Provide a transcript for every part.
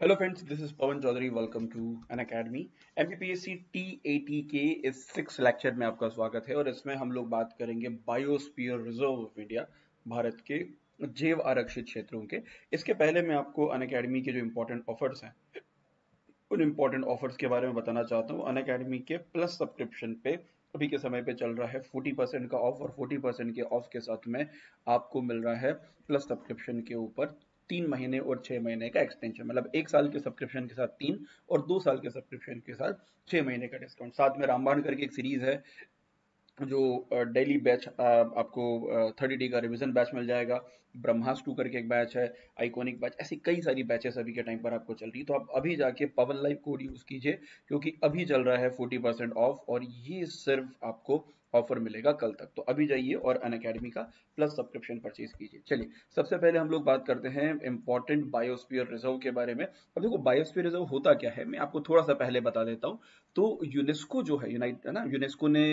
Hello friends, this is Pawan Chaudhary. Welcome to an academy. MPPSC TAT के इस 6 lecture में आपका स्वागत है और इसमें हम लोग बात करेंगे biosphere reserve of India, Bharat के जैव आरक्षित क्षेत्रों के। इसके पहले मैं आपको अन अकेडमी के जो इम्पोर्टेंट ऑफर्स हैं उन इम्पोर्टेंट ऑफर्स के बारे में बताना चाहता हूँ। अन अकेडमी के प्लस सब्सक्रिप्शन पे अभी के समय पे चल रहा है 40% का ऑफ, और 40% के ऑफ के साथ में आपको मिल रहा है प्लस सब्सक्रिप्शन के ऊपर 3 महीने और 6 महीने का एक्सटेंशन। मतलब 1 साल के सब्सक्रिप्शन के साथ 3 और 2 साल के सब्सक्रिप्शन के साथ 6 महीने का डिस्काउंट। साथ में रामबाण करके एक सीरीज है जो डेली बैच आपको 30 डे का रिवीजन बैच मिल जाएगा। ब्रह्मास 2 करके एक बैच है, आइकॉनिक बैच, ऐसी कई सारी बैचेस अभी के टाइम पर आपको चल रही है। तो आप अभी जाके पवन लाइव कोड यूज कीजिए, क्योंकि अभी चल रहा है 40% ऑफ, और ये सिर्फ आपको ऑफर मिलेगा कल तक। तो अभी जाइए और अन अकेडमी का प्लस सब्सक्रिप्शन परचेज कीजिए। चलिए, सबसे पहले हम लोग बात करते हैं इंपॉर्टेंट बायोस्फीयर रिजर्व के बारे में। अब देखो, बायोस्फीयर रिजर्व होता क्या है, मैं आपको थोड़ा सा पहले बता देता हूँ। तो यूनेस्को जो है, यूनाइट है ना, यूनेस्को ने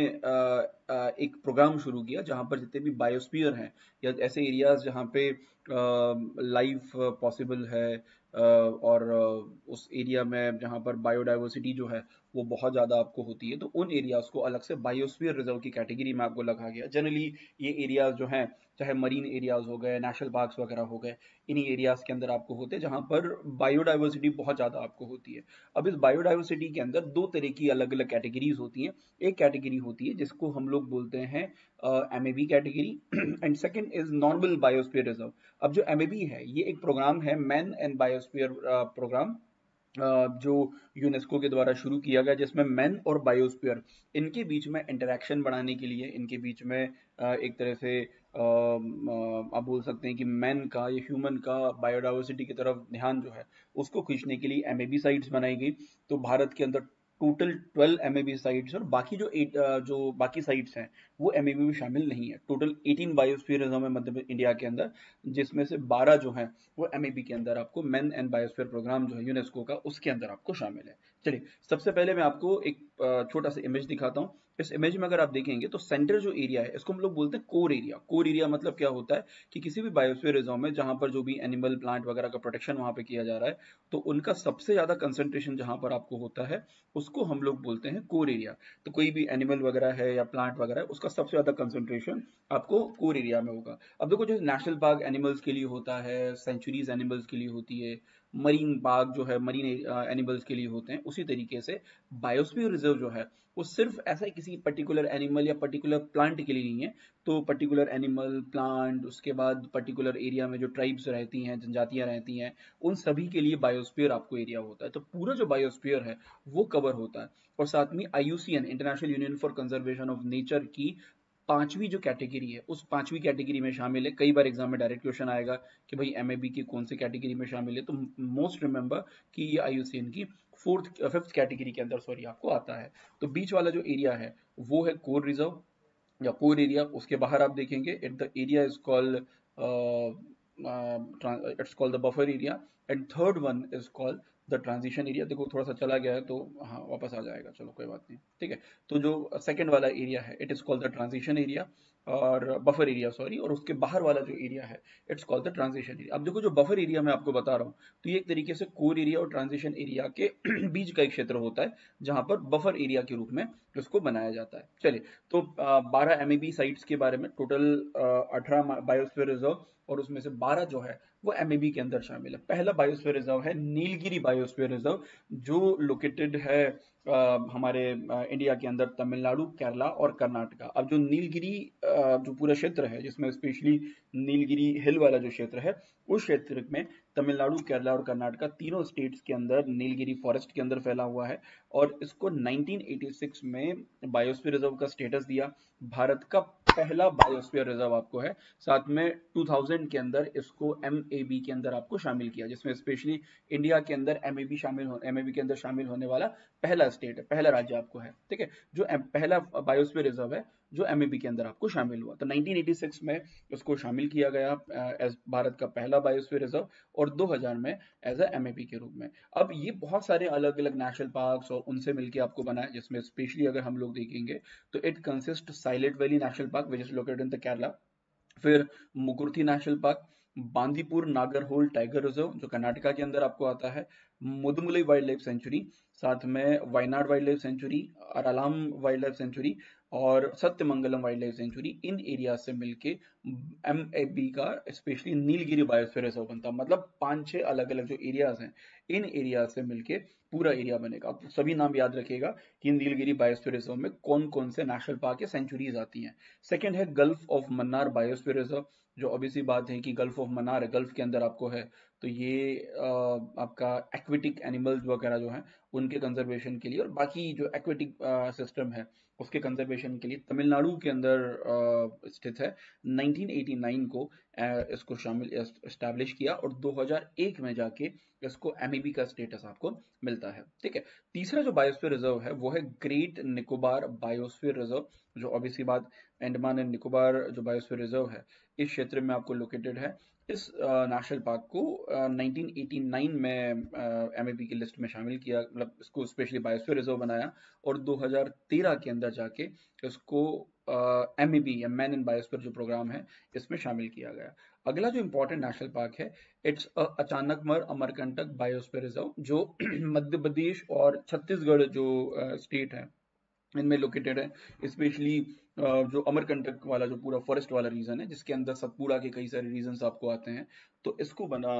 एक प्रोग्राम शुरू किया जहां पर जितने भी बायोस्फीयर हैं या ऐसे एरियाज जहां पे लाइफ पॉसिबल है, और उस एरिया में जहां पर बायोडाइवर्सिटी जो है वो बहुत ज़्यादा आपको होती है, तो उन एरियाज को अलग से बायोस्फीयर रिजर्व की कैटेगरी में आपको रखा गया। जनरली ये एरियाज जो हैं, चाहे मरीन एरियाज हो गए, नेशनल पार्क्स वगैरह हो गए, इन्हीं एरियाज के अंदर आपको होते हैं जहां पर बायोडाइवर्सिटी बहुत ज़्यादा आपको होती है। अब इस बायोडाइवर्सिटी के अंदर दो तरह की अलग अलग कैटेगरीज होती हैं। एक कैटेगरी होती है जिसको हम लोग बोलते हैं MAB category and second is normal biosphere reserve. अब जो एमएबी है, ये एक प्रोग्राम है, मैन एंड बायोस्फीयर प्रोग्राम, जो यूनेस्को के द्वारा शुरू किया गया, जिसमें मैन और बायोस्फीयर इनके बीच में इंटरेक्शन बढ़ाने के लिए, इनके बीच में एक तरह से आप बोल सकते हैं कि मैन का या ह्यूमन का बायोडाइवर्सिटी की तरफ ध्यान जो है उसको खींचने के लिए एमएबी साइट्स बनाई गई। तो भारत के अंदर टोटल 12 एमएबी साइट्स, और बाकी जो बाकी साइट्स हैं वो एमएबी में शामिल नहीं है। टोटल 18 बायोस्फीयर रिजर्व है मध्य इंडिया के अंदर, जिसमें से 12 जो हैं वो एमएबी के अंदर आपको मैन एंड बायोस्फीयर प्रोग्राम जो है यूनेस्को का, उसके अंदर आपको शामिल है। चलिए, सबसे पहले मैं आपको एक छोटा सा इमेज दिखाता हूँ। इस इमेज में अगर आप देखेंगे तो सेंटर जो एरिया है इसको हम लोग बोलते हैं कोर एरिया। कोर एरिया मतलब क्या होता है कि किसी भी बायोस्फीयर रिजर्व में जहां पर जो भी एनिमल प्लांट वगैरह का प्रोटेक्शन वहां पे किया जा रहा है, तो उनका सबसे ज्यादा कंसंट्रेशन जहां पर आपको होता है उसको हम लोग बोलते हैं कोर एरिया। तो कोई भी एनिमल वगैरह है या प्लांट वगैरह है, उसका सबसे ज्यादा कंसंट्रेशन आपको कोर एरिया में होगा। अब देखो, जो नेशनल पार्क एनिमल्स के लिए होता है, सेंचुरीज एनिमल्स के लिए होती है, मरीन पार्क जो है मरीन एनिमल्स के लिए होते हैं, उसी तरीके से बायोस्फीयर रिजर्व जो है वो सिर्फ ऐसा ही किसी पर्टिकुलर एनिमल या पर्टिकुलर प्लांट के लिए नहीं है। तो पर्टिकुलर एनिमल, प्लांट, उसके बाद पर्टिकुलर एरिया में जो ट्राइब्स रहती हैं, जनजातियां रहती हैं, उन सभी के लिए बायोस्फीयर आपको एरिया होता है। तो पूरा जो बायोस्फीयर है वो कवर होता है। और साथ में IUCN, international union for conservation of nature की पांचवी जो कैटेगरी है, उस पांचवी कैटेगरी में शामिल है। कई बार एग्जाम में डायरेक्ट क्वेश्चन आएगा कि भाई एमएबी की कौन सी कैटेगरी में शामिल है, तो मोस्ट रिमेंबर कि ये आईयूसीएन की फिफ्थ कैटेगरी के अंदर, सॉरी, आपको आता है। तो बीच वाला जो एरिया है वो है कोर रिजर्व या कोर एरिया। उसके बाहर आप देखेंगे it the area is called its called the buffer area, and third one is called the transition area. देखो, थोड़ा सा चला गया है तो हाँ वापस आ जाएगा, चलो कोई बात नहीं, ठीक है। तो जो सेकंड वाला एरिया है it is called the transition area, और बफर एरिया, सॉरी, और उसके बाहर वाला जो एरिया है it's called the transition area. अब देखो, जो बफर एरिया मैं आपको बता रहा हूँ, तो ये एक तरीके से कोर एरिया और ट्रांजिशन एरिया के बीच का एक क्षेत्र होता है जहां पर बफर एरिया के रूप में इसको बनाया जाता है। चलिए, तो 12 एमएबी साइट्स के बारे में, टोटल 18 बायोस्फीयर रिजर्व, और उसमें से 12 जो है वो एमएबी के अंदर शामिल है। पहला बायोस्फीयर रिजर्व है नीलगिरी बायोस्फीयर रिजर्व, जो लोकेटेड है हमारे इंडिया के अंदर तमिलनाडु, केरला और कर्नाटका। अब जो नीलगिरी जो पूरा क्षेत्र है, जिसमें स्पेशली नीलगिरी हिल वाला जो क्षेत्र है, उस क्षेत्र में तमिलनाडु, केरला और कर्नाटका तीनों स्टेट्स के अंदर नीलगिरी फॉरेस्ट के अंदर फैला हुआ है। और इसको 1986 में बायोस्फीयर रिजर्व का स्टेटस दिया। भारत का पहला बायोस्फीयर रिजर्व आपको है। साथ में 2000 के अंदर इसको एमएबी के अंदर आपको शामिल किया, जिसमें स्पेशली इंडिया के अंदर एमएबी के अंदर शामिल होने वाला पहला स्टेट है, पहला राज्य आपको है, ठीक है, जो पहला बायोस्फीयर रिजर्व है जो एमएबी के अंदर आपको शामिल हुआ। तो 1986 में इसको शामिल किया गया एज भारत का पहला बायोस्फीयर रिजर्व, और 2000 में एज ए एमएबी के रूप में। अब ये बहुत सारे अलग अलग नेशनल पार्क्स और उनसे मिलकर आपको बना है, जिसमें स्पेशली अगर हम लोग देखेंगे तो it consist silent valley national park which is located in the Kerala, फिर Mukurthi national park, Bandipur Nagarhole tiger reserve जो कर्नाटका के अंदर आपको आता है, मुदमुलई वाइल्ड लाइफ सेंचुरी, साथ में Wayanad wild life sanctuary, Aralam wild life sanctuary और सत्यमंगलम वाइल्ड लाइफ सेंचुरी, इन एरिया से मिलके एमएबी का स्पेशली नीलगिरी बायोस्फीयर रिजर्व बनता। मतलब 5-6 अलग अलग जो एरियाज हैं, इन एरिया से मिलके पूरा एरिया बनेगा। आप सभी नाम याद रखिएगा कि नीलगिरी बायोस्फीयर रिजर्व में कौन कौन से नेशनल पार्क या सेंचुरीज आती हैं। सेकंड है gulf of Mannar biosphere reserve, जो obvious सी बात है कि गल्फ ऑफ मन्नार है, गल्फ के अंदर आपको है, तो ये आपका एक्वेटिक एनिमल्स वगैरह जो हैं उनके कंजर्वेशन के लिए और बाकी जो एक्वेटिक सिस्टम है उसके कंजर्वेशन के लिए तमिलनाडु के अंदर स्थित है। 1989 को इसको शामिल एस्टैब्लिश किया और 2001 में जाके इसको एमईबी का स्टेटस आपको मिलता है। ठीक है, तीसरा जो बायोस्फीयर रिजर्व है वो है ग्रेट निकोबार बायोस्फीयर रिजर्व, जो obvious सी बात अंडमान एंड निकोबार जो बायोस्फीयर रिजर्व है इस क्षेत्र में आपको लोकेटेड है। इस नेशनल पार्क को 1989 में एमएबी की लिस्ट में शामिल किया, मतलब इसको स्पेशली बायोस्फीयर रिजर्व बनाया और 2013 के अंदर जाके इसको एमएबी या मैन इन बायोस्फीयर जो प्रोग्राम है इसमें शामिल किया गया। अगला जो इंपॉर्टेंट नेशनल पार्क है it's Achanakmar Amarkantak biosphere reserve, जो मध्य प्रदेश और छत्तीसगढ़ जो स्टेट है इनमें लोकेटेड है। स्पेशली जो अमरकंटक वाला जो पूरा फॉरेस्ट वाला रीजन है जिसके अंदर सतपुड़ा के कई सारे रीजन्स आपको आते हैं, तो इसको बना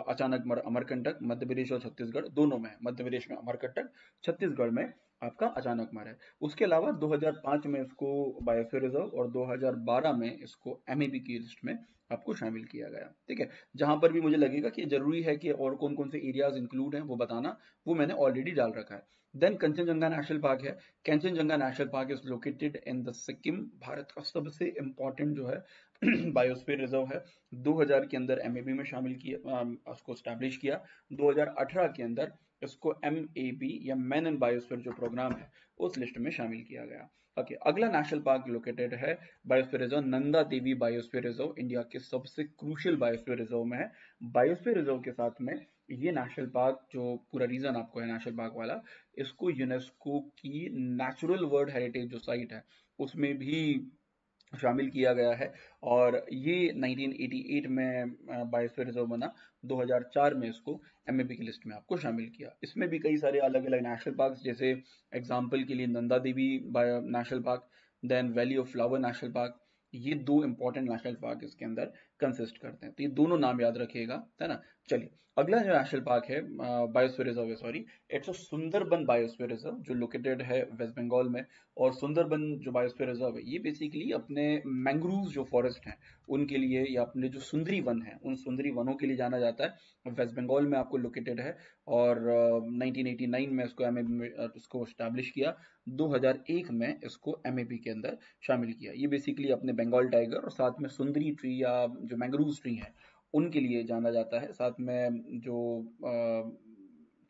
अचानक अमरकंटक मध्य प्रदेश और छत्तीसगढ़ दोनों में, मध्य प्रदेश में अमरकंटक, छत्तीसगढ़ में आपका अचानकमर है। उसके अलावा 2005 में इसको बायोस्फीयर रिजर्व और 2012 में इसको एमएबी की लिस्ट में आपको शामिल किया गया। ठीक है, जहां पर भी मुझे लगेगा कि जरूरी है कि और कौन कौन से एरियाज इंक्लूड हैं वो बताना, वो मैंने ऑलरेडी डाल रखा है। देन कंचनजंगा नेशनल पार्क है। Kanchenjunga national park is located in the Sikkim, Bharat का सबसे इंपॉर्टेंट जो है बायोस्फीयर रिजर्व है। 2000 के अंदर एमएबी में शामिल किया, उसको स्टैब्लिश किया। 2018 के अंदर इसको एमएबी या मैन इन बायोस्फीयर जो प्रोग्राम है उस लिस्ट में शामिल किया गया। ओके, अगला नेशनल पार्क लोकेटेड है biosphere reserve Nanda Devi biosphere reserve, India के सबसे क्रूशियल बायोस्फीयर रिजर्व में है। बायोस्फीयर रिजर्व के साथ में ये नेशनल पार्क जो पूरा रीजन आपको है नेशनल पार्क वाला, इसको यूनेस्को की नेचुरल वर्ल्ड हेरिटेज जो साइट है उसमें भी शामिल किया गया है और ये 1988 में बायोस्फीयर रिजर्व बना। 2004 में इसको एमएबी की लिस्ट में आपको शामिल किया। इसमें भी कई सारे अलग अलग नेशनल पार्क, जैसे एग्जांपल के लिए Nanda Devi national park, then valley of flower national park, ये दो इंपॉर्टेंट नेशनल पार्क इसके अंदर कंसिस्ट करते हैं, तो ये दोनों नाम याद रखिएगा, है ना। चलिए, अगला जो नेशनल पार्क है बायोस्फीयर रिजर्व है, sorry, it's a Sundarban biosphere reserve जो लोकेटेड है वेस्ट बंगाल में। और सुंदरबन जो बायोस्फीयर रिजर्व है ये बेसिकली अपने मैंग्रोव जो फॉरेस्ट हैं उनके लिए, या अपने जो सुंदरी वन है उन सुंदरी वनों के लिए जाना जाता है। वेस्ट बंगाल में आपको लोकेटेड है और 1989 में इसको एमएबी में इसको स्टैब्लिश किया। 2001 में इसको एमएबी के अंदर शामिल किया। ये बेसिकली अपने बंगाल टाइगर और साथ में सुंदरी ट्री या जो मैंग्रोव ट्री है उनके लिए जाना जाता है। साथ में जो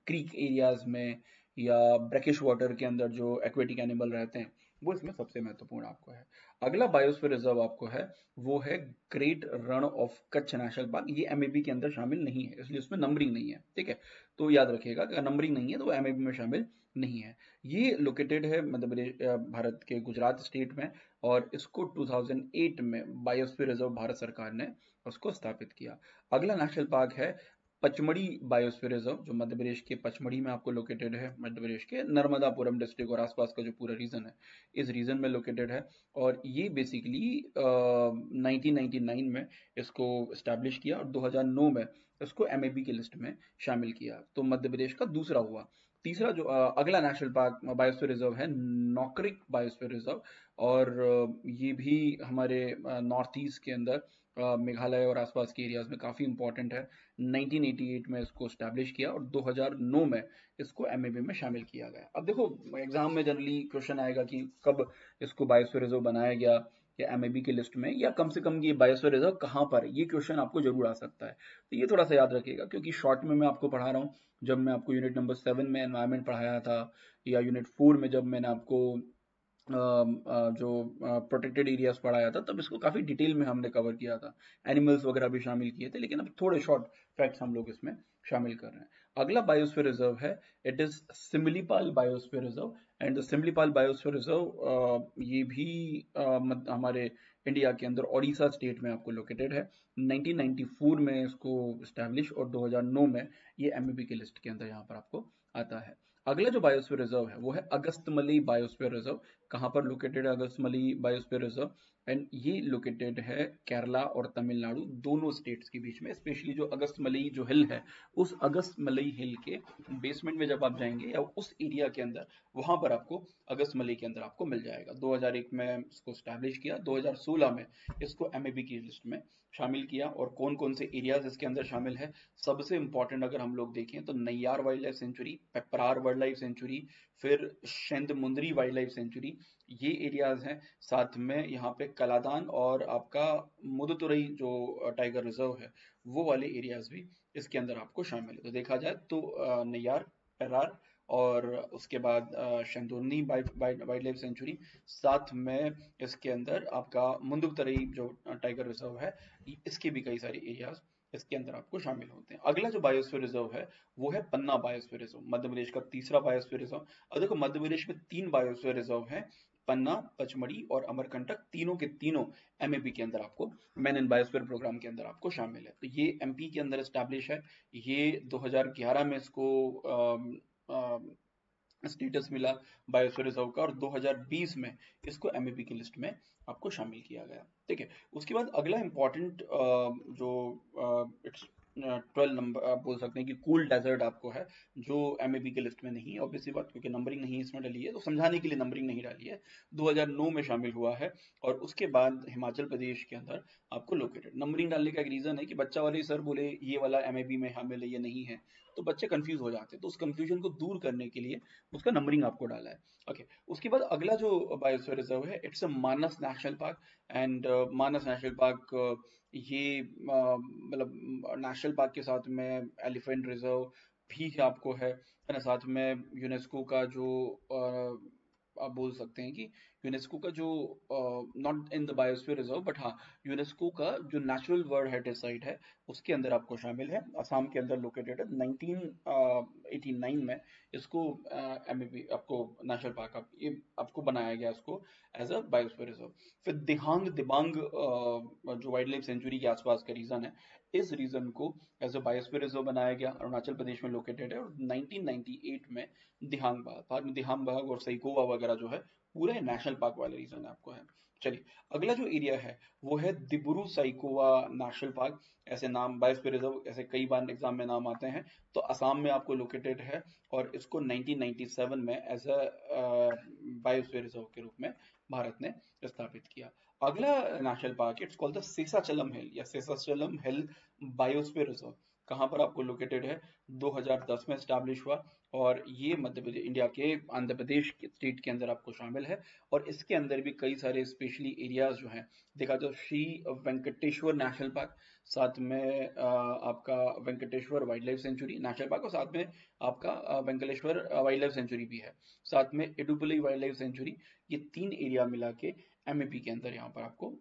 क्रीक एरियाज में या ब्रैकिश वाटर के अंदर जो एक्वेटिक एनिमल रहते हैं वो इसमें सबसे महत्वपूर्ण आपको है। अगला बायोस्फीयर रिजर्व आपको है वो है great Rann of Kutch national park. ये एमएबी के अंदर शामिल नहीं है इसलिए उसमें नंबरिंग नहीं है। ठीक है, तो याद रखिएगा अगर नंबरिंग नहीं है तो वो एमएबी में शामिल नहीं है। ये लोकेटेड है मध्य प्रदेश भारत के गुजरात स्टेट में और इसको 2008 में बायोस्फीयर रिजर्व भारत सरकार ने उसको स्थापित किया। अगला नेशनल पार्क है पचमढ़ी बायोस्फीयर रिजर्व जो मध्य प्रदेश के पचमढ़ी में आपको लोकेटेड है। मध्य प्रदेश के नर्मदापुरम डिस्ट्रिक्ट और आसपास का जो पूरा रीजन है इस रीजन में लोकेटेड है और ये बेसिकली 1999 में इसको स्टैब्लिश किया और 2009 में इसको एमएबी की लिस्ट में शामिल किया। तो मध्य प्रदेश का दूसरा हुआ। तीसरा जो अगला नेशनल पार्क बायोस्फीयर रिजर्व है नौकरिक बायोस्फीयर रिजर्व और ये भी हमारे नॉर्थ ईस्ट के अंदर मेघालय और आसपास के एरियाज में काफ़ी इंपॉर्टेंट है। 1988 में इसको स्टैब्लिश किया और 2009 में इसको एमएबी में शामिल किया गया। अब देखो एग्जाम में जनरली क्वेश्चन आएगा कि कब इसको बायोस्फीयर रिजर्व बनाया गया या एमएबी की लिस्ट में, या कम से कम ये बायोस्फीयर रिजर्व कहाँ पर है, ये क्वेश्चन आपको जरूर आ सकता है। तो ये थोड़ा सा याद रखिएगा क्योंकि शॉर्ट में मैं आपको पढ़ा रहा हूँ। जब मैं आपको यूनिट नंबर 7 में एनवायरमेंट पढ़ाया था या यूनिट 4 में जब मैंने आपको जो प्रोटेक्टेड एरियाज पढ़ाया था तब इसको काफ़ी डिटेल में हमने कवर किया था, एनिमल्स वगैरह भी शामिल किए थे, लेकिन अब थोड़े शॉर्ट फैक्ट्स हम लोग इसमें शामिल कर रहे हैं। अगला बायोस्फीयर रिजर्व है it is Simlipal biosphere reserve and the Simlipal biosphere reserve ये भी हमारे इंडिया के अंदर ओडिशा स्टेट में आपको लोकेटेड है। 1994 में इसको स्टैब्लिश और 2009 में ये एमईबी की लिस्ट के अंदर यहाँ पर आपको आता है। अगला जो बायोस्फीयर रिजर्व है वो है अगस्तमली बायोस्फीयर रिजर्व। कहाँ पर लोकेटेड है अगस्तमली बायोस्फीयर रिजर्व? एंड ये लोकेटेड है केरला और तमिलनाडु दोनों स्टेट्स के बीच में। स्पेशली जो अगस्तमलई जो हिल है, उस अगस्तमलई हिल के बेसमेंट में जब आप जाएंगे या उस एरिया के अंदर, वहां पर आपको अगस्तमलई के अंदर आपको मिल जाएगा। 2001 में इसको स्टैब्लिश किया, 2016 में इसको एमएबी की लिस्ट में शामिल किया। और कौन कौन से एरियाज इसके अंदर शामिल है? सबसे इंपॉर्टेंट अगर हम लोग देखें तो नैयार वाइल्ड लाइफ सेंचुरी, पेपरार वाइल्ड लाइफ सेंचुरी, फिर शेंदमुंदरी वाइल्ड लाइफ सेंचुरी, ये एरियाज हैं। साथ में यहाँ पे कलादान और आपका मुदुतुरई जो टाइगर रिजर्व है, वो वाले एरियाज भी इसके अंदर आपको शामिल है। तो देखा जाए तो नैयार, पेरार और उसके बाद शेंदुरनी वाइल्ड लाइफ सेंचुरी, साथ में इसके अंदर आपका मुंदुतरई जो टाइगर रिजर्व है, इसके भी कई सारे एरियाज इसके अंदर आपको शामिल होते हैं। अगला जो बायोस्फीयर रिजर्व है वो है पन्ना बायोस्फीयर रिजर्व, मध्य प्रदेश का तीसरा बायोस्फीयर रिजर्व। अब देखो मध्य प्रदेश में 3 बायोस्फीयर रिजर्व हैं, पन्ना, पचमढ़ी और अमरकंटक, तीनों के तीनों एमएबी के अंदर आपको मैन इन बायोस्फीयर प्रोग्राम के अंदर आपको शामिल है। तो ये एमपी के अंदर एस्टैब्लिश है। ये 2011 में इसको स्टेटस मिला बायोस्फीयर रिजर्व का और 2020 में इसको एमएबी की लिस्ट में आपको शामिल किया गया। ठीक है, उसके बाद अगला इंपॉर्टेंट जो इट्स 12 नंबर आप बोल सकते हैं कि कूल डेजर्ट आपको है, जो एमएबी की लिस्ट में नहीं है। ऑब्वियसली बात, क्योंकि नंबरिंग नहीं इसमें डाली है तो समझाने के लिए नंबरिंग नहीं डाली है। 2009 में शामिल हुआ है और उसके बाद हिमाचल प्रदेश के अंदर आपको लोकेटेड। नंबरिंग डालने का एक रीजन है कि बच्चा वाले सर बोले ये वाला एमएबी में शामिल है, ये नहीं है, तो बच्चे कंफ्यूज हो जाते हैं। तो उस कंफ्यूजन को दूर करने के लिए उसका नंबरिंग आपको डाला है। ओके, उसके बाद अगला जो बायोस्फीयर रिजर्व है it's a Manas national park. And Manas national park ये मतलब नेशनल पार्क के साथ में एलिफेंट रिजर्व भी आपको है ना। साथ में यूनेस्को का जो आप बोल सकते हैं कि यूनेस्को का जो not in the biosphere reserve but हाँ, यूनेस्को का जो नेचुरल वर्ल्ड हेरिटेज साइट है उसके अंदर आपको शामिल है। असम के अंदर लोकेटेड है। 1989 में इसको एमएबी आपको नेशनल पार्क ये आपको बनाया गया इसको एज अ बायोस्फीयर रिजर्व। फिर दिहांग दिबांग जो वाइल्ड लाइफ सेंचुरी के आसपास का रीजन है, इस रीजन को एज अ बायोस्फीयर रिजर्व बनाया गया, अरुणाचल प्रदेश में लोकेटेड है। और 1998 में दिहांग बाघ, बाद में दिहांग बाघ और सैकोवा वगैरह जो है पूरे नेशनल पार्क वाले रीजन आपको है। चलिए, अगला जो एरिया है वो है दिब्रू साइकोवा नेशनल पार्क। ऐसे नाम बायोस्फीयर रिजर्व ऐसे कई बार एग्जाम में नाम आते हैं। तो असम में आपको लोकेटेड है और इसको 1997 में एज अ बायोस्फीयर रिजर्व के रूप में भारत ने स्थापित किया। अगला national park it's called the Seshachalam hill या शेषाचलम हिल बायोस्फीयर रिजर्व। कहाँ पर आपको लोकेटेड है? 2010 में स्टैब्लिश हुआ और ये मध्य प्रदेश इंडिया के आंध्र प्रदेश के स्टेट के अंदर आपको शामिल है। और इसके अंदर भी कई सारे स्पेशली एरियाज जो हैं, देखा तो श्री वेंकटेश्वर नेशनल पार्क, साथ में आपका Venkateshwara wild life sanctuary national park और साथ में आपका वेंकटेश्वर वाइल्ड लाइफ सेंचुरी भी है, साथ में इडुपली वाइल्ड लाइफ सेंचुरी। ये 3 एरिया मिला के एमएपी के अंदर यहाँ पर आपको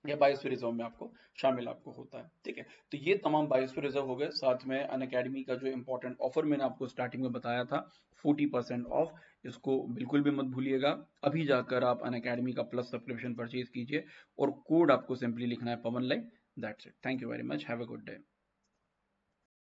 या बायोस्फीयर रिजर्व में आपको शामिल आपको होता है। ठीक है, तो ये तमाम बायोस्फीयर रिजर्व हो गए। साथ में अनअकैडमी का जो इंपॉर्टेंट ऑफर मैंने आपको स्टार्टिंग में बताया था 40% ऑफ, इसको बिल्कुल भी मत भूलिएगा। अभी जाकर आप अनअकैडमी का प्लस सब्सक्रिप्शन परचेज कीजिए और कोड आपको सिंपली लिखना है Pawan live. That's it. Thank you very much. Have a good day.